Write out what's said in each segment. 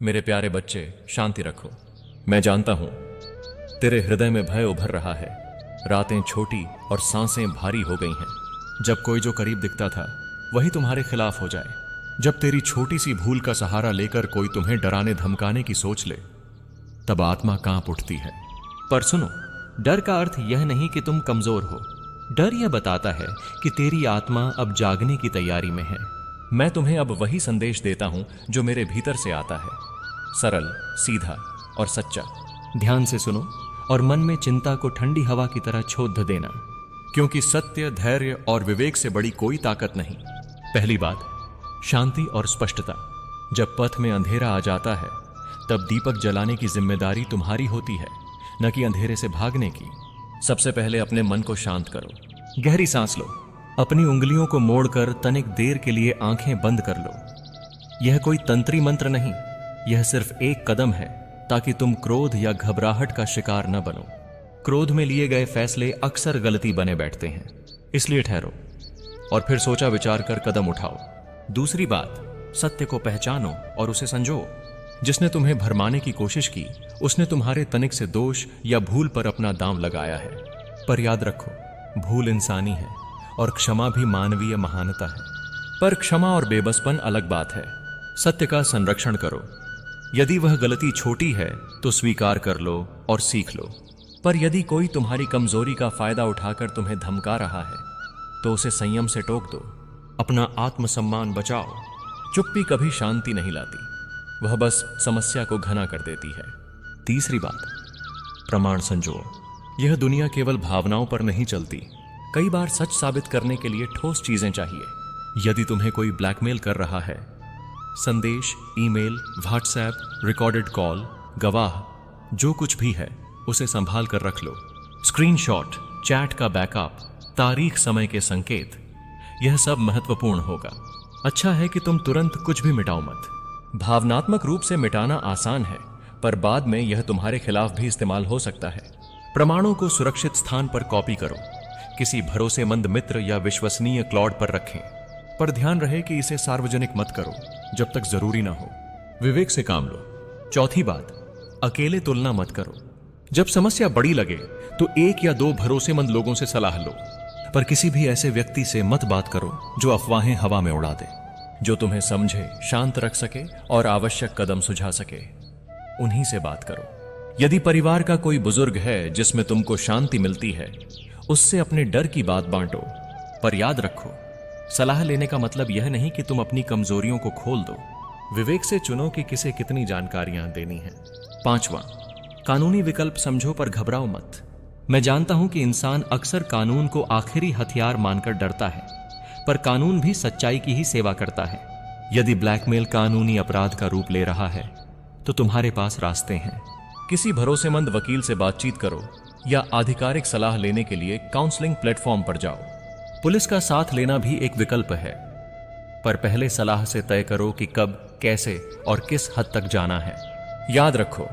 मेरे प्यारे बच्चे, शांति रखो। मैं जानता हूं तेरे हृदय में भय उभर रहा है। रातें छोटी और सांसें भारी हो गई हैं। जब कोई जो करीब दिखता था वही तुम्हारे खिलाफ हो जाए, जब तेरी छोटी सी भूल का सहारा लेकर कोई तुम्हें डराने धमकाने की सोच ले, तब आत्मा कांप उठती है। पर सुनो, डर का अर्थ यह नहीं कि तुम कमजोर हो। डर यह बताता है कि तेरी आत्मा अब जागने की तैयारी में है। मैं तुम्हें अब वही संदेश देता हूं जो मेरे भीतर से आता है, सरल, सीधा और सच्चा। ध्यान से सुनो और मन में चिंता को ठंडी हवा की तरह छोड़ देना, क्योंकि सत्य, धैर्य और विवेक से बड़ी कोई ताकत नहीं। पहली बात, शांति और स्पष्टता। जब पथ में अंधेरा आ जाता है तब दीपक जलाने की जिम्मेदारी तुम्हारी होती है, न कि अंधेरे से भागने की। सबसे पहले अपने मन को शांत करो। गहरी सांस लो। अपनी उंगलियों को मोड़कर तनिक देर के लिए आंखें बंद कर लो। यह कोई तंत्री मंत्र नहीं, यह सिर्फ एक कदम है ताकि तुम क्रोध या घबराहट का शिकार न बनो। क्रोध में लिए गए फैसले अक्सर गलती बने बैठते हैं, इसलिए ठहरो और फिर सोचा विचार कर कदम उठाओ। दूसरी बात, सत्य को पहचानो और उसे संजो। जिसने तुम्हें भरमाने की कोशिश की उसने तुम्हारे तनिक से दोष या भूल पर अपना दांव लगाया है। पर याद रखो, भूल इंसानी है और क्षमा भी मानवीय महानता है। पर क्षमा और बेबसपन अलग बात है। सत्य का संरक्षण करो। यदि वह गलती छोटी है तो स्वीकार कर लो और सीख लो। पर यदि कोई तुम्हारी कमजोरी का फायदा उठाकर तुम्हें धमका रहा है तो उसे संयम से टोक दो। अपना आत्मसम्मान बचाओ। चुप्पी कभी शांति नहीं लाती, वह बस समस्या को घना कर देती है। तीसरी बात, प्रमाण संजो। यह दुनिया केवल भावनाओं पर नहीं चलती। कई बार सच साबित करने के लिए ठोस चीजें चाहिए। यदि तुम्हें कोई ब्लैकमेल कर रहा है, संदेश, ईमेल, व्हाट्सएप, रिकॉर्डेड कॉल, गवाह, जो कुछ भी है उसे संभाल कर रख लो। स्क्रीनशॉट, चैट का बैकअप, तारीख, समय के संकेत, यह सब महत्वपूर्ण होगा। अच्छा है कि तुम तुरंत कुछ भी मिटाओ मत। भावनात्मक रूप से मिटाना आसान है, पर बाद में यह तुम्हारे खिलाफ भी इस्तेमाल हो सकता है। प्रमाणों को सुरक्षित स्थान पर कॉपी करो। किसी भरोसेमंद मित्र या विश्वसनीय क्लाउड पर रखें, पर ध्यान रहे कि इसे सार्वजनिक मत करो जब तक जरूरी ना हो। विवेक से काम लो। चौथी बात, अकेले तुलना मत करो। जब समस्या बड़ी लगे तो एक या दो भरोसेमंद लोगों से सलाह लो, पर किसी भी ऐसे व्यक्ति से मत बात करो जो अफवाहें हवा में उड़ा दे। जो तुम्हें समझे, शांत रख सके और आवश्यक कदम सुझा सके, उन्हीं से बात करो। यदि परिवार का कोई बुजुर्ग है जिसमें तुमको शांति मिलती है, उससे अपने डर की बात बांटो। पर याद रखो, सलाह लेने का मतलब यह नहीं कि तुम अपनी कमजोरियों को खोल दो। विवेक से चुनो कि किसे कितनी जानकारियां देनी है। पांचवा, कानूनी विकल्प समझो पर घबराओ मत। मैं जानता हूं कि इंसान अक्सर कानून को आखिरी हथियार मानकर डरता है, पर कानून भी सच्चाई की ही सेवा करता है। यदि ब्लैकमेल कानूनी अपराध का रूप ले रहा है तो तुम्हारे पास रास्ते हैं। किसी भरोसेमंद वकील से बातचीत करो या आधिकारिक सलाह लेने के लिए काउंसलिंग प्लेटफॉर्म पर जाओ। पुलिस का साथ लेना भी एक विकल्प है, पर पहले सलाह से तय करो कि कब, कैसे और किस हद तक जाना है। याद रखो,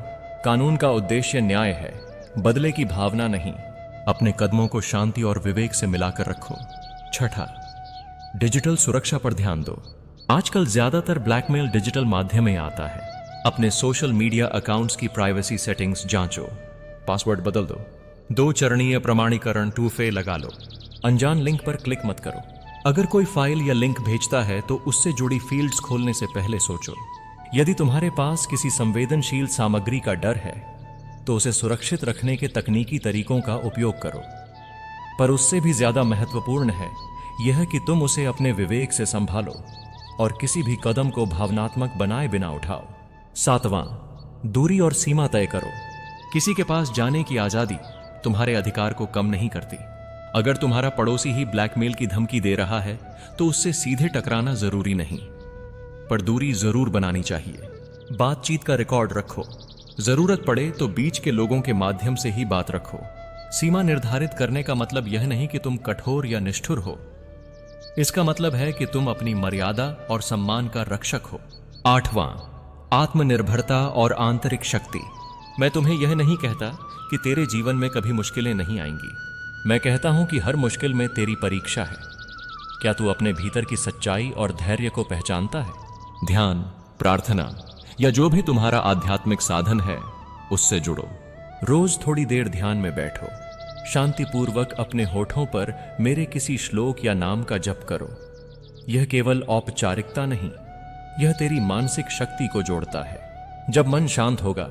कानून का उद्देश्य न्याय है, बदले की भावना नहीं। अपने कदमों को शांति और विवेक से मिलाकर रखो। छठा, डिजिटल सुरक्षा पर ध्यान दो। आजकल ज्यादातर ब्लैकमेल डिजिटल माध्यम में आता है। अपने सोशल मीडिया अकाउंट्स की प्राइवेसी सेटिंग्स जांचो। पासवर्ड बदल दो। 2 चरणीय प्रमाणीकरण 2FA लगा लो। अनजान लिंक पर क्लिक मत करो। अगर कोई फाइल या लिंक भेजता है तो उससे जुड़ी फील्ड्स खोलने से पहले सोचो। यदि तुम्हारे पास किसी संवेदनशील सामग्री का डर है तो उसे सुरक्षित रखने के तकनीकी तरीकों का उपयोग करो। पर उससे भी ज्यादा महत्वपूर्ण है यह कि तुम उसे अपने विवेक से संभालो और किसी भी कदम को भावनात्मक बनाए बिना उठाओ। सातवां, दूरी और सीमा तय करो। किसी के पास जाने की आजादी तुम्हारे अधिकार को कम नहीं करती। अगर तुम्हारा पड़ोसी ही ब्लैकमेल की धमकी दे रहा है तो उससे सीधे टकराना जरूरी नहीं, पर दूरी जरूर बनानी चाहिए। बातचीत का रिकॉर्ड रखो। जरूरत पड़े तो बीच के लोगों के माध्यम से ही बात रखो। सीमा निर्धारित करने का मतलब यह नहीं कि तुम कठोर या निष्ठुर हो। इसका मतलब है कि तुम अपनी मर्यादा और सम्मान का रक्षक हो। आठवां, आत्मनिर्भरता और आंतरिक शक्ति। मैं तुम्हें यह नहीं कहता कि तेरे जीवन में कभी मुश्किलें नहीं आएंगी। मैं कहता हूं कि हर मुश्किल में तेरी परीक्षा है। क्या तू अपने भीतर की सच्चाई और धैर्य को पहचानता है? ध्यान, प्रार्थना, या जो भी तुम्हारा आध्यात्मिक साधन है उससे जुड़ो। रोज थोड़ी देर ध्यान में बैठो, शांतिपूर्वक अपने होठों पर मेरे किसी श्लोक या नाम का जप करो। यह केवल औपचारिकता नहीं, यह तेरी मानसिक शक्ति को जोड़ता है। जब मन शांत होगा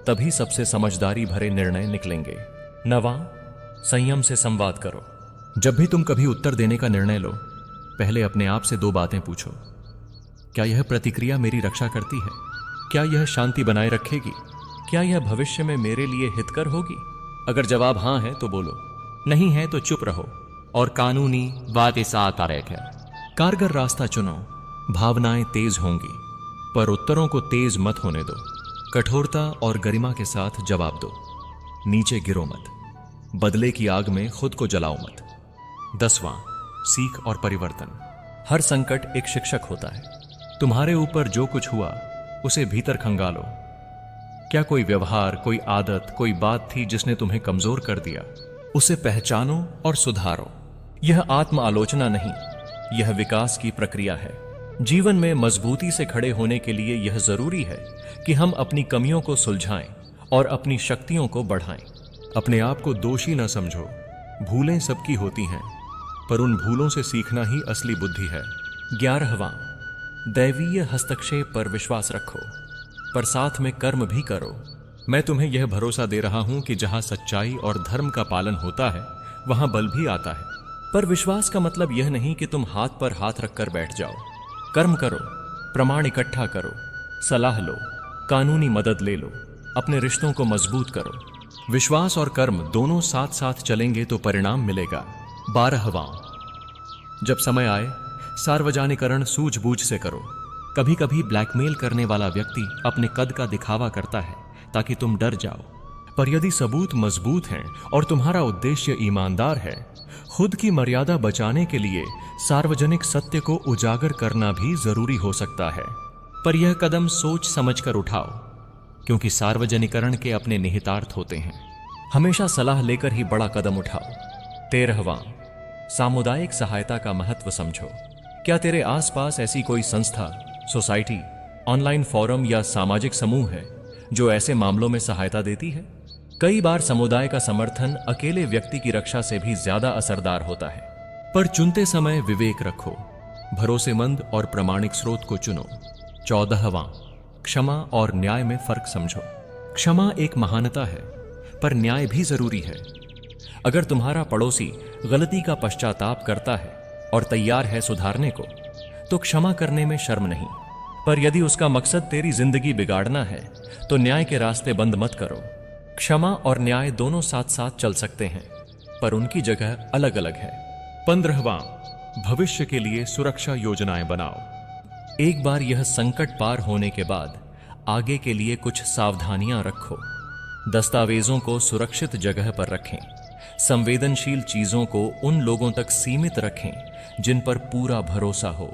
तभी सबसे समझदारी भरे निर्णय निकलेंगे। 9वां, संयम से संवाद करो। जब भी तुम कभी उत्तर देने का निर्णय लो, पहले अपने आप से 2 बातें पूछो। क्या यह प्रतिक्रिया मेरी रक्षा करती है? क्या यह शांति बनाए रखेगी? क्या यह भविष्य में मेरे लिए हितकर होगी? अगर जवाब हां है तो बोलो, नहीं है तो चुप रहो और कानूनी बातें साथ है। कारगर रास्ता चुनो। भावनाएं तेज होंगी पर उत्तरों को तेज मत होने दो। कठोरता और गरिमा के साथ जवाब दो। नीचे गिरो मत, बदले की आग में खुद को जलाओ मत। 10वां, सीख और परिवर्तन। हर संकट एक शिक्षक होता है। तुम्हारे ऊपर जो कुछ हुआ उसे भीतर खंगालो। क्या कोई व्यवहार, कोई आदत, कोई बात थी जिसने तुम्हें कमजोर कर दिया? उसे पहचानो और सुधारो। यह आत्म आलोचना नहीं, यह विकास की प्रक्रिया है। जीवन में मजबूती से खड़े होने के लिए यह जरूरी है कि हम अपनी कमियों को सुलझाएं और अपनी शक्तियों को बढ़ाएं। अपने आप को दोषी न समझो। भूलें सबकी होती हैं, पर उन भूलों से सीखना ही असली बुद्धि है। 11वां, दैवीय हस्तक्षेप पर विश्वास रखो, पर साथ में कर्म भी करो। मैं तुम्हें यह भरोसा दे रहा हूं कि जहां सच्चाई और धर्म का पालन होता है वहां बल भी आता है। पर विश्वास का मतलब यह नहीं कि तुम हाथ पर हाथ रखकर बैठ जाओ। कर्म करो, प्रमाण इकट्ठा करो, सलाह लो, कानूनी मदद ले लो, अपने रिश्तों को मजबूत करो। विश्वास और कर्म दोनों साथ साथ चलेंगे तो परिणाम मिलेगा। 12वां, जब समय आए सार्वजनिकरण सूझबूझ से करो। कभी कभी ब्लैकमेल करने वाला व्यक्ति अपने कद का दिखावा करता है ताकि तुम डर जाओ, पर यदि सबूत मजबूत हैं और तुम्हारा उद्देश्य ईमानदार है, खुद की मर्यादा बचाने के लिए सार्वजनिक सत्य को उजागर करना भी जरूरी हो सकता है। पर यह कदम सोच समझकर उठाओ, क्योंकि सार्वजनिकरण के अपने निहितार्थ होते हैं। हमेशा सलाह लेकर ही बड़ा कदम उठाओ। 13वां, सामुदायिक सहायता का महत्व समझो। क्या तेरे आसपास ऐसी कोई संस्था, सोसाइटी, ऑनलाइन फोरम या सामाजिक समूह है जो ऐसे मामलों में सहायता देती है? कई बार समुदाय का समर्थन अकेले व्यक्ति की रक्षा से भी ज्यादा असरदार होता है। पर चुनते समय विवेक रखो, भरोसेमंद और प्रामाणिक स्रोत को चुनो। 14वां, क्षमा और न्याय में फर्क समझो। क्षमा एक महानता है, पर न्याय भी जरूरी है। अगर तुम्हारा पड़ोसी गलती का पश्चाताप करता है और तैयार है सुधारने को, तो क्षमा करने में शर्म नहीं। पर यदि उसका मकसद तेरी जिंदगी बिगाड़ना है, तो न्याय के रास्ते बंद मत करो। क्षमा और न्याय दोनों साथ साथ चल सकते हैं, पर उनकी जगह अलग अलग है। 15वां, भविष्य के लिए सुरक्षा योजनाएं बनाओ। एक बार यह संकट पार होने के बाद आगे के लिए कुछ सावधानियां रखो। दस्तावेजों को सुरक्षित जगह पर रखें। संवेदनशील चीजों को उन लोगों तक सीमित रखें जिन पर पूरा भरोसा हो,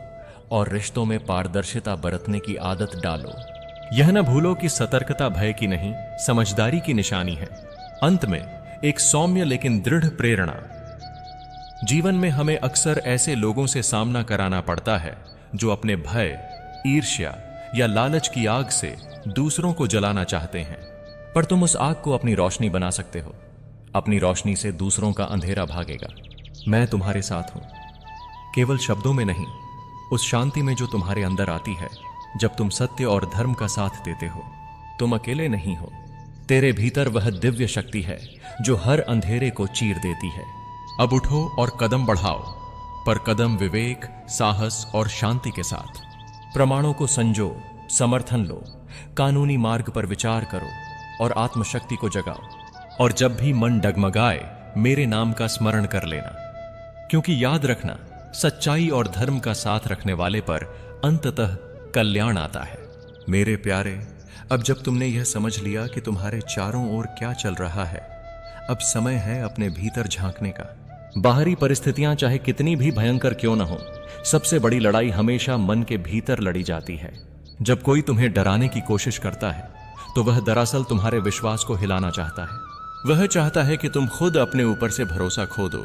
और रिश्तों में पारदर्शिता बरतने की आदत डालो। यह न भूलो कि सतर्कता भय की नहीं, समझदारी की निशानी है। अंत में एक सौम्य लेकिन दृढ़ प्रेरणा। जीवन में हमें अक्सर ऐसे लोगों से सामना कराना पड़ता है जो अपने भय, ईर्ष्या या लालच की आग से दूसरों को जलाना चाहते हैं। पर तुम उस आग को अपनी रोशनी बना सकते हो। अपनी रोशनी से दूसरों का अंधेरा भागेगा। मैं तुम्हारे साथ हूं, केवल शब्दों में नहीं, उस शांति में जो तुम्हारे अंदर आती है जब तुम सत्य और धर्म का साथ देते हो। तुम अकेले नहीं हो, तेरे भीतर वह दिव्य शक्ति है जो हर अंधेरे को चीर देती है। अब उठो और कदम बढ़ाओ, पर कदम विवेक, साहस और शांति के साथ। प्रमाणों को संजो, समर्थन लो, कानूनी मार्ग पर विचार करो और आत्मशक्ति को जगाओ। और जब भी मन डगमगाए, मेरे नाम का स्मरण कर लेना, क्योंकि याद रखना, सच्चाई और धर्म का साथ रखने वाले पर अंततः कल्याण आता है। मेरे प्यारे, अब जब तुमने यह समझ लिया कि तुम्हारे चारों ओर क्या चल रहा है, अब समय है अपने भीतर झांकने का। बाहरी परिस्थितियां चाहे कितनी भी भयंकर क्यों न हो, सबसे बड़ी लड़ाई हमेशा मन के भीतर लड़ी जाती है। जब कोई तुम्हें डराने की कोशिश करता है, तो वह दरअसल तुम्हारे विश्वास को हिलाना चाहता है। वह चाहता है कि तुम खुद अपने ऊपर से भरोसा खो दो,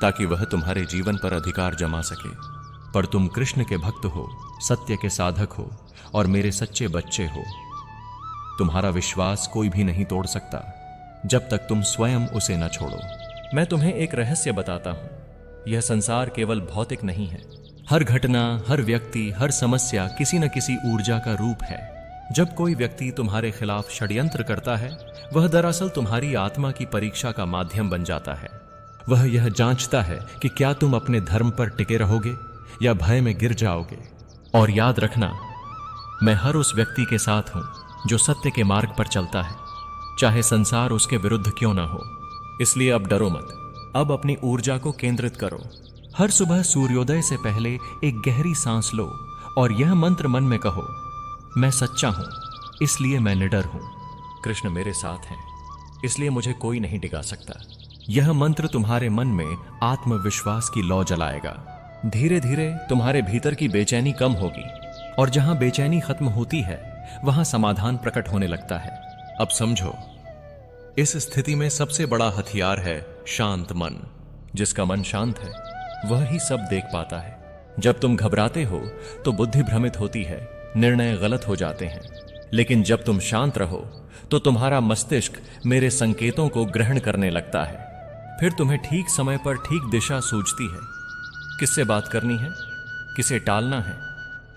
ताकि वह तुम्हारे जीवन पर अधिकार जमा सके। पर तुम कृष्ण के भक्त हो, सत्य के साधक हो और मेरे सच्चे बच्चे हो। तुम्हारा विश्वास कोई भी नहीं तोड़ सकता जब तक तुम स्वयं उसे न छोड़ो। मैं तुम्हें एक रहस्य बताता हूं। यह संसार केवल भौतिक नहीं है। हर घटना, हर व्यक्ति, हर समस्या किसी न किसी ऊर्जा का रूप है। जब कोई व्यक्ति तुम्हारे खिलाफ षड्यंत्र करता है, वह दरअसल तुम्हारी आत्मा की परीक्षा का माध्यम बन जाता है। वह यह जांचता है कि क्या तुम अपने धर्म पर टिके रहोगे या भय में गिर जाओगे। और याद रखना, मैं हर उस व्यक्ति के साथ हूं जो सत्य के मार्ग पर चलता है, चाहे संसार उसके विरुद्ध क्यों ना हो। इसलिए अब डरो मत। अब अपनी ऊर्जा को केंद्रित करो। हर सुबह सूर्योदय से पहले एक गहरी सांस लो और यह मंत्र मन में कहो, मैं सच्चा हूं, इसलिए मैं निडर हूं। कृष्ण मेरे साथ हैं, इसलिए मुझे कोई नहीं डिगा सकता। यह मंत्र तुम्हारे मन में आत्मविश्वास की लौ जलाएगा। धीरे धीरे तुम्हारे भीतर की बेचैनी कम होगी और जहां बेचैनी खत्म होती है, वहां समाधान प्रकट होने लगता है। अब समझो, इस स्थिति में सबसे बड़ा हथियार है शांत मन। जिसका मन शांत है, वह ही सब देख पाता है। जब तुम घबराते हो तो बुद्धि भ्रमित होती है, निर्णय गलत हो जाते हैं। लेकिन जब तुम शांत रहो तो तुम्हारा मस्तिष्क मेरे संकेतों को ग्रहण करने लगता है। फिर तुम्हें ठीक समय पर ठीक दिशा सूझती है। किससे बात करनी है, किसे टालना है,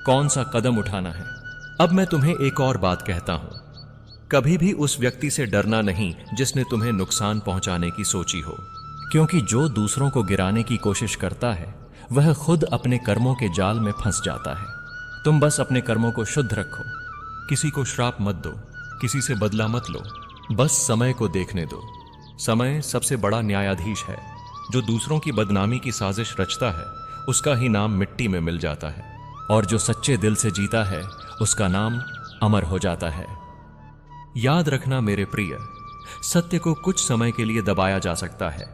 कौन सा कदम उठाना है। अब मैं तुम्हें एक और बात कहता हूं। कभी भी उस व्यक्ति से डरना नहीं जिसने तुम्हें नुकसान पहुंचाने की सोची हो, क्योंकि जो दूसरों को गिराने की कोशिश करता है, वह खुद अपने कर्मों के जाल में फंस जाता है। तुम बस अपने कर्मों को शुद्ध रखो। किसी को श्राप मत दो, किसी से बदला मत लो। बस समय को देखने दो। समय सबसे बड़ा न्यायाधीश है। जो दूसरों की बदनामी की साजिश रचता है, उसका ही नाम मिट्टी में मिल जाता है, और जो सच्चे दिल से जीता है, उसका नाम अमर हो जाता है। याद रखना मेरे प्रिय, सत्य को कुछ समय के लिए दबाया जा सकता है,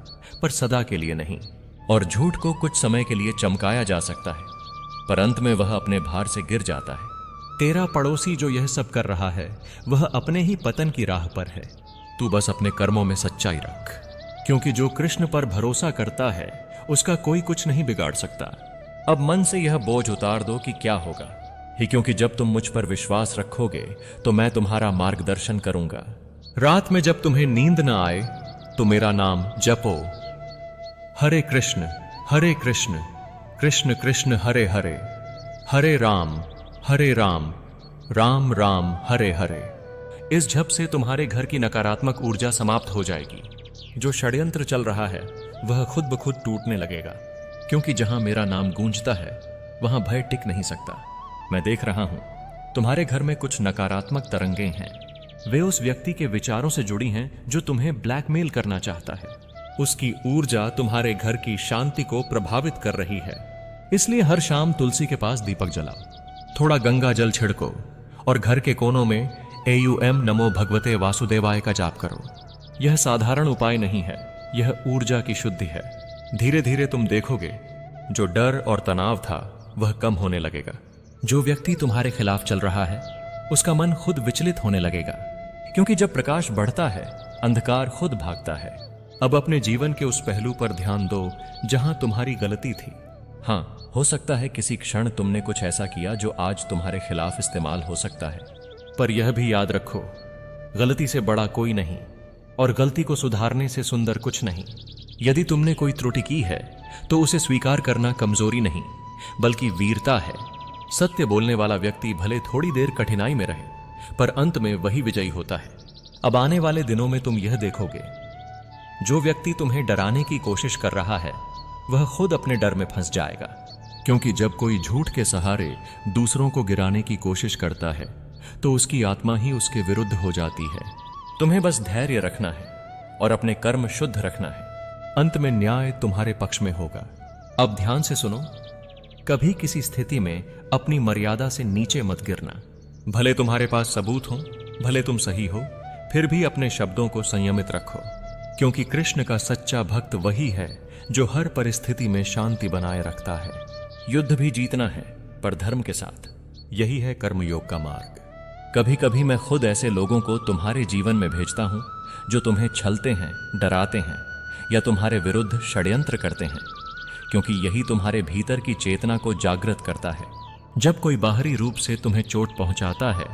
पर सदा के लिए नहीं। और झूठ को कुछ समय के लिए चमकाया जा सकता है, पर अंत में वह अपने भार से गिर जाता है। तेरा पड़ोसी जो यह सब कर रहा है, वह अपने ही पतन की राह पर है। तू बस अपने कर्मों में सच्चाई रख, क्योंकि जो कृष्ण पर भरोसा करता है, उसका कोई कुछ नहीं बिगाड़ सकता। अब मन से यह बोझ उतार दो कि क्या होगा ही, क्योंकि जब तुम मुझ पर विश्वास रखोगे तो मैं तुम्हारा मार्गदर्शन करूंगा। रात में जब तुम्हें नींद न आए तो मेरा नाम जपो, हरे कृष्ण कृष्ण कृष्ण हरे हरे, हरे राम राम राम हरे हरे। इस जप से तुम्हारे घर की नकारात्मक ऊर्जा समाप्त हो जाएगी। जो षड्यंत्र चल रहा है, वह खुद ब खुद टूटने लगेगा, क्योंकि जहां मेरा नाम गूंजता है, वहां भय टिक नहीं सकता। मैं देख रहा हूं, तुम्हारे घर में कुछ नकारात्मक तरंगें हैं। वे उस व्यक्ति के विचारों से जुड़ी हैं जो तुम्हें ब्लैकमेल करना चाहता है। उसकी ऊर्जा तुम्हारे घर की शांति को प्रभावित कर रही है। इसलिए हर शाम तुलसी के पास दीपक जलाओ, थोड़ा गंगा जल छिड़को और घर के कोनों में AUM नमो भगवते वासुदेवाय का जाप करो। यह साधारण उपाय नहीं है, यह ऊर्जा की शुद्धि है। धीरे धीरे तुम देखोगे, जो डर और तनाव था वह कम होने लगेगा। जो व्यक्ति तुम्हारे खिलाफ चल रहा है, उसका मन खुद विचलित होने लगेगा, क्योंकि जब प्रकाश बढ़ता है, अंधकार खुद भागता है। अब अपने जीवन के उस पहलू पर ध्यान दो जहां तुम्हारी गलती थी। हाँ, हो सकता है किसी क्षण तुमने कुछ ऐसा किया जो आज तुम्हारे खिलाफ इस्तेमाल हो सकता है, पर यह भी याद रखो, गलती से बड़ा कोई नहीं और गलती को सुधारने से सुंदर कुछ नहीं। यदि तुमने कोई त्रुटि की है तो उसे स्वीकार करना कमजोरी नहीं, बल्कि वीरता है। सत्य बोलने वाला व्यक्ति भले थोड़ी देर कठिनाई में रहे, पर अंत में वही विजयी होता है। अब आने वाले दिनों में तुम यह देखोगे, जो व्यक्ति तुम्हें डराने की कोशिश कर रहा है, वह खुद अपने डर में फंस जाएगा, क्योंकि जब कोई झूठ के सहारे दूसरों को गिराने की कोशिश करता है, तो उसकी आत्मा ही उसके विरुद्ध हो जाती है। तुम्हें बस धैर्य रखना है और अपने कर्म शुद्ध रखना है। अंत में न्याय तुम्हारे पक्ष में होगा। अब ध्यान से सुनो, कभी किसी स्थिति में अपनी मर्यादा से नीचे मत गिरना। भले तुम्हारे पास सबूत हो, भले तुम सही हो, फिर भी अपने शब्दों को संयमित रखो, क्योंकि कृष्ण का सच्चा भक्त वही है जो हर परिस्थिति में शांति बनाए रखता है। युद्ध भी जीतना है, पर धर्म के साथ। यही है कर्मयोग का मार्ग। कभी कभी मैं खुद ऐसे लोगों को तुम्हारे जीवन में भेजता हूं जो तुम्हें छलते हैं, डराते हैं या तुम्हारे विरुद्ध षड्यंत्र करते हैं, क्योंकि यही तुम्हारे भीतर की चेतना को जागृत करता है। जब कोई बाहरी रूप से तुम्हें चोट पहुंचाता है,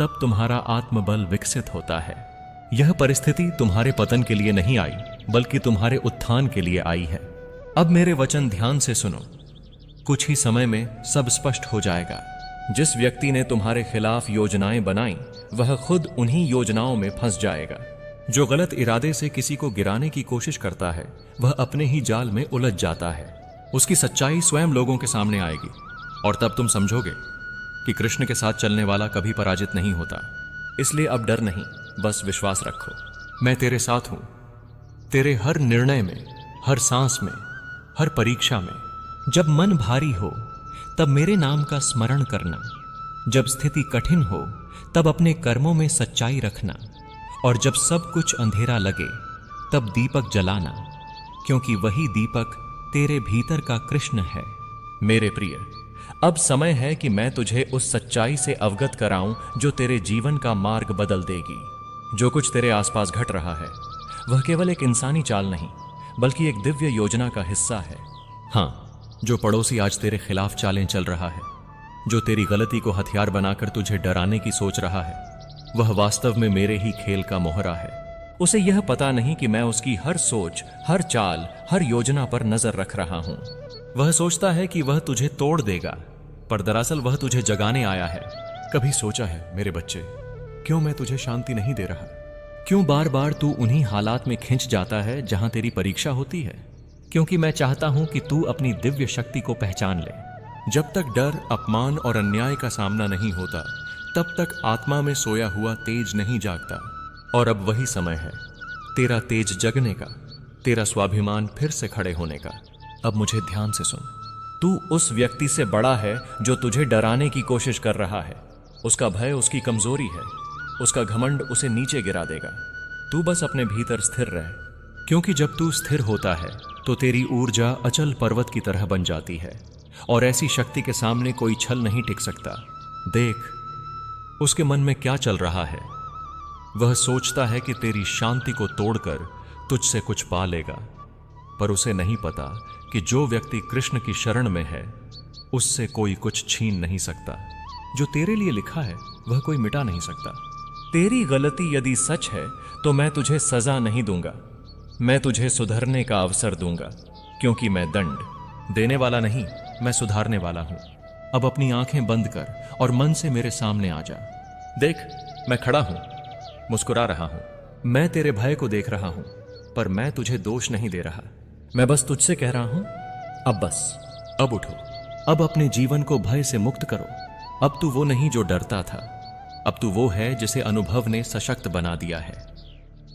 तब तुम्हारा आत्मबल विकसित होता है। यह परिस्थिति तुम्हारे पतन के लिए नहीं आई, बल्कि तुम्हारे उत्थान के लिए आई है। अब मेरे वचन ध्यान से सुनो। कुछ ही समय में सब स्पष्ट हो जाएगा। जिस व्यक्ति ने तुम्हारे खिलाफ योजनाएं बनाई, वह खुद उन्हीं योजनाओं में फंस जाएगा। जो गलत इरादे से किसी को गिराने की कोशिश करता है, वह अपने ही जाल में उलझ जाता है। उसकी सच्चाई स्वयं लोगों के सामने आएगी, और तब तुम समझोगे कि कृष्ण के साथ चलने वाला कभी पराजित नहीं होता। इसलिए अब डर नहीं, बस विश्वास रखो। मैं तेरे साथ हूं। तेरे हर निर्णय में, हर सांस में, हर परीक्षा में। जब मन भारी हो, तब मेरे नाम का स्मरण करना। जब स्थिति कठिन हो, तब अपने कर्मों में सच्चाई रखना। और जब सब कुछ अंधेरा लगे, तब दीपक जलाना, क्योंकि वही दीपक तेरे भीतर का कृष्ण है। मेरे प्रिय, अब समय है कि मैं तुझे उस सच्चाई से अवगत कराऊं जो तेरे जीवन का मार्ग बदल देगी। जो कुछ तेरे आसपास घट रहा है, वह केवल एक इंसानी चाल नहीं, बल्कि एक दिव्य योजना का हिस्सा है। हाँ, जो पड़ोसी आज तेरे खिलाफ चालें चल रहा है, जो तेरी गलती को हथियार बनाकर तुझे डराने की सोच रहा है, वह वास्तव में मेरे ही खेल का मोहरा है। उसे यह पता नहीं कि मैं उसकी हर सोच, हर चाल, हर योजना पर नजर रख रहा हूं। वह सोचता है कि वह तुझे तोड़ देगा, पर दरअसल वह तुझे जगाने आया है। कभी सोचा है मेरे बच्चे, क्यों मैं तुझे शांति नहीं दे रहा? क्यों बार बार तू उन्हीं हालात में खिंच जाता है जहां तेरी परीक्षा होती है? क्योंकि मैं चाहता हूं कि तू अपनी दिव्य शक्ति को पहचान ले। जब तक डर, अपमान और अन्याय का सामना नहीं होता, तब तक आत्मा में सोया हुआ तेज नहीं जागता। और अब वही समय है तेरा तेज जगने का, तेरा स्वाभिमान फिर से खड़े होने का। अब मुझे ध्यान से सुन। तू उस व्यक्ति से बड़ा है जो तुझे डराने की कोशिश कर रहा है। उसका भय उसकी कमजोरी है, उसका घमंड उसे नीचे गिरा देगा। तू बस अपने भीतर स्थिर रह, क्योंकि जब तू स्थिर होता है तो तेरी ऊर्जा अचल पर्वत की तरह बन जाती है, और ऐसी शक्ति के सामने कोई छल नहीं टिक सकता। देख, उसके मन में क्या चल रहा है। वह सोचता है कि तेरी शांति को तोड़कर तुझसे कुछ पा लेगा, पर उसे नहीं पता कि जो व्यक्ति कृष्ण की शरण में है, उससे कोई कुछ छीन नहीं सकता। जो तेरे लिए लिखा है, वह कोई मिटा नहीं सकता। तेरी गलती यदि सच है, तो मैं तुझे सजा नहीं दूंगा। मैं तुझे सुधरने का अवसर दूंगा, क्योंकि मैं दंड देने वाला नहीं, मैं सुधारने वाला हूं। अब अपनी आंखें बंद कर और मन से मेरे सामने आ जा। देख, मैं खड़ा हूं, मुस्कुरा रहा हूं। मैं तेरे भय को देख रहा हूं, पर मैं तुझे दोष नहीं दे रहा। मैं बस तुझसे कह रहा हूं, अब बस, अब उठो। अब अपने जीवन को भय से मुक्त करो। अब तू वो नहीं जो डरता था, अब तू वो है जिसे अनुभव ने सशक्त बना दिया है।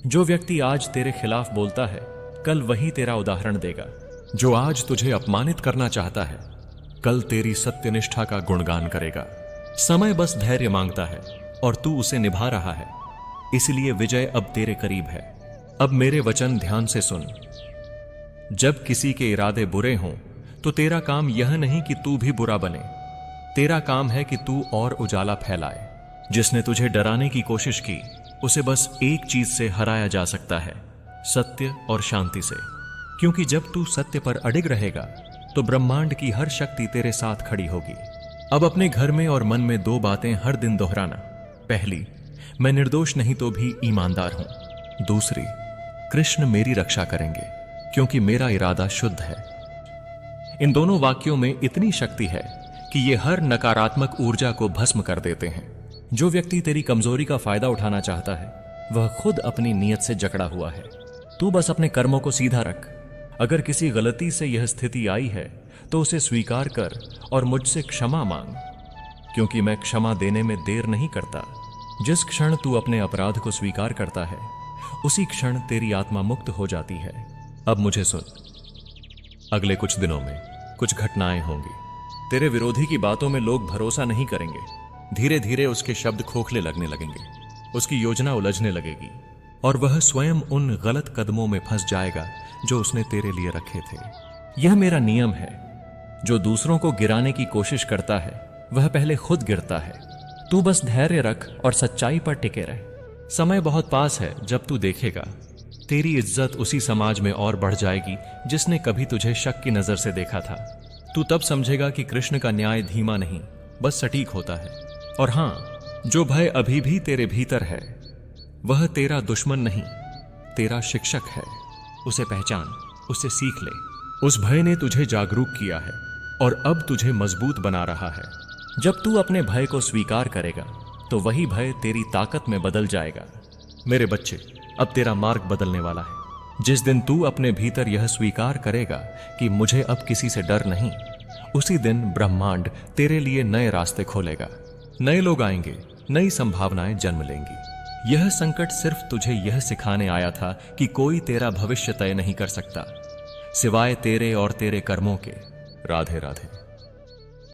जो व्यक्ति आज तेरे खिलाफ बोलता है, कल वही तेरा उदाहरण देगा। जो आज तुझे अपमानित करना चाहता है, कल तेरी सत्यनिष्ठा का गुणगान करेगा। समय बस धैर्य मांगता है, और तू उसे निभा रहा है। इसलिए विजय अब तेरे करीब है। अब मेरे वचन ध्यान से सुन। जब किसी के इरादे बुरे हों, तो तेरा काम यह नहीं कि तू भी बुरा बने। तेरा काम है कि तू और उजाला फैलाए। जिसने तुझे डराने की कोशिश की, उसे बस एक चीज से हराया जा सकता है, सत्य और शांति से। क्योंकि जब तू सत्य पर अडिग रहेगा, तो ब्रह्मांड की हर शक्ति तेरे साथ खड़ी होगी। अब अपने घर में और मन में दो बातें हर दिन दोहराना। पहली, मैं निर्दोष नहीं तो भी ईमानदार हूं। दूसरी, कृष्ण मेरी रक्षा करेंगे, क्योंकि मेरा इरादा शुद्ध है। इन दोनों वाक्यों में इतनी शक्ति है कि ये हर नकारात्मक ऊर्जा को भस्म कर देते हैं। जो व्यक्ति तेरी कमजोरी का फायदा उठाना चाहता है, वह खुद अपनी नीयत से जकड़ा हुआ है। तू बस अपने कर्मों को सीधा रख। अगर किसी गलती से यह स्थिति आई है, तो उसे स्वीकार कर और मुझसे क्षमा मांग, क्योंकि मैं क्षमा देने में देर नहीं करता। जिस क्षण तू अपने अपराध को स्वीकार करता है, उसी क्षण तेरी आत्मा मुक्त हो जाती है। अब मुझे सुन। अगले कुछ दिनों में कुछ घटनाएं होंगी। तेरे विरोधी की बातों में लोग भरोसा नहीं करेंगे। धीरे धीरे उसके शब्द खोखले लगने लगेंगे, उसकी योजना उलझने लगेगी, और वह स्वयं उन गलत कदमों में फंस जाएगा जो उसने तेरे लिए रखे थे। यह मेरा नियम है। जो दूसरों को गिराने की कोशिश करता है, वह पहले खुद गिरता है। तू बस धैर्य रख और सच्चाई पर टिके रह। समय बहुत पास है जब तू देखेगा तेरी इज्जत उसी समाज में और बढ़ जाएगी जिसने कभी तुझे शक की नजर से देखा था। तू तब समझेगा कि कृष्ण का न्याय धीमा नहीं, बस सटीक होता है। और हां, जो भय अभी भी तेरे भीतर है वह तेरा दुश्मन नहीं, तेरा शिक्षक है। उसे पहचान, उससे सीख ले। उस भय ने तुझे जागरूक किया है और अब तुझे मजबूत बना रहा है। जब तू अपने भय को स्वीकार करेगा तो वही भय तेरी ताकत में बदल जाएगा। मेरे बच्चे, अब तेरा मार्ग बदलने वाला है। जिस दिन तू अपने भीतर यह स्वीकार करेगा कि मुझे अब किसी से डर नहीं, उसी दिन ब्रह्मांड तेरे लिए नए रास्ते खोलेगा। नए लोग आएंगे, नई संभावनाएं जन्म लेंगी। यह संकट सिर्फ तुझे यह सिखाने आया था कि कोई तेरा भविष्य तय नहीं कर सकता सिवाय तेरे और तेरे कर्मों के। राधे राधे।